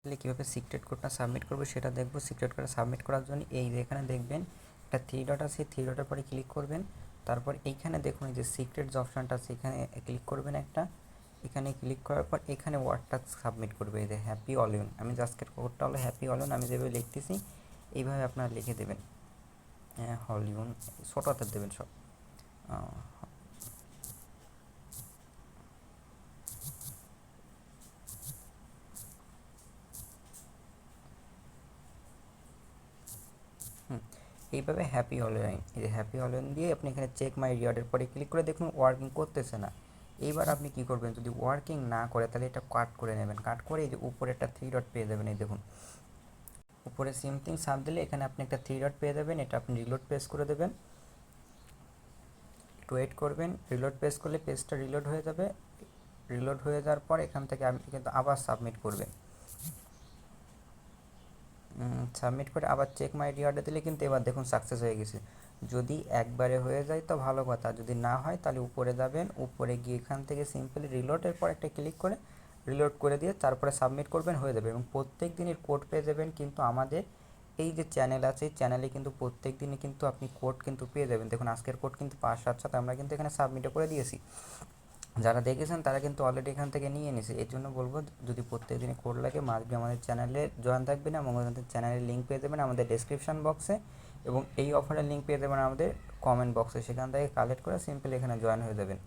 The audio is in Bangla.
তাহলে কীভাবে সিক্রেট কোডটা সাবমিট করবো সেটা দেখবো। সিক্রেট কোডটা সাবমিট করার জন্য এই যে এখানে দেখবেন একটা থ্রি ডট আছে, থ্রি ডটের পরে ক্লিক করবেন। তারপর এইখানে দেখুন এই যে সিক্রেট যে অপশানটা আছে এখানে ক্লিক করবেন একটা। এখানে ক্লিক করার পর এখানে ওয়ার্ডটা সাবমিট করবে, এই যে হ্যাপি অলউইন। আমি আজকের কোডটা হলো হ্যাপি অলউইন, আমি যেভাবে লিখতেছি এইভাবে আপনারা লিখে দেবেন। হলিউন ছোটো হাতের দেবেন সব। এইভাবে হ্যাপি অলওয়েন, এই যে হ্যাপি অলওয়েন দিয়ে আপনি এখানে চেক মাই রিওয়ার্ডের পরে ক্লিক করে দেখুন ওয়ার্কিং করতেছে না। এইবার আপনি কি করবেন, যদি ওয়ার্কিং না করে তাহলে এটা কাট করে নেবেন। কাট করে এই যে উপরে একটা থ্রি ডট পেয়ে যাবেন, এই দেখুন উপরে সেম থিং সাব দিলে এখানে আপনি একটা থ্রি ডট পেয়ে যাবেন। এটা আপনি রিলোড পেজ করে দেবেন, একটু ওয়েট করবেন। রিলোড পেজ করলে পেজটা রিলোড হয়ে যাবে। রিলোড হয়ে যাওয়ার পর এখান থেকে আপনি কিন্তু আবার সাবমিট করবেন। সাবমিট করে আবার চেক মাই রিওয়ার্ডে দিলে কিন্তু এবার দেখুন সাকসেস হয়ে গেছে। যদি একবারে হয়ে যায় তো ভালো কথা, যদি না হয় তাহলে উপরে যাবেন। উপরে গিয়ে এখান থেকে সিম্পলি রিলোডের পর একটা ক্লিক করে রিলোড করে দিয়ে তারপরে সাবমিট করবেন, হয়ে যাবে। এবং প্রত্যেক দিনের কোড পেয়ে যাবেন। কিন্তু আমাদের এই যে চ্যানেল আছে এই চ্যানেলে কিন্তু প্রত্যেক দিনই কিন্তু আপনি কোড কিন্তু পেয়ে যাবেন। দেখুন আজকের কোড কিন্তু 5-7 আমরা কিন্তু এখানে সাবমিটও করে দিয়েছি। যারা দেখেছেন তারা কিন্তু অলরেডি এখান থেকে নিয়ে নিয়েছে। এর জন্য বলবো যদি প্রত্যেক দিনে কোড লাগে মাসবি আমাদের চ্যানেলে জয়েন থাকবেন এবং আমাদের চ্যানেলের লিঙ্ক পেয়ে যাবেন আমাদের ডেসক্রিপশন বক্সে, এবং এই অফারের লিঙ্ক পেয়ে যাবেন আমাদের কমেন্ট বক্সে। সেখান থেকে কালেক্ট করে সিম্পলি এখানে জয়েন হয়ে যাবেন।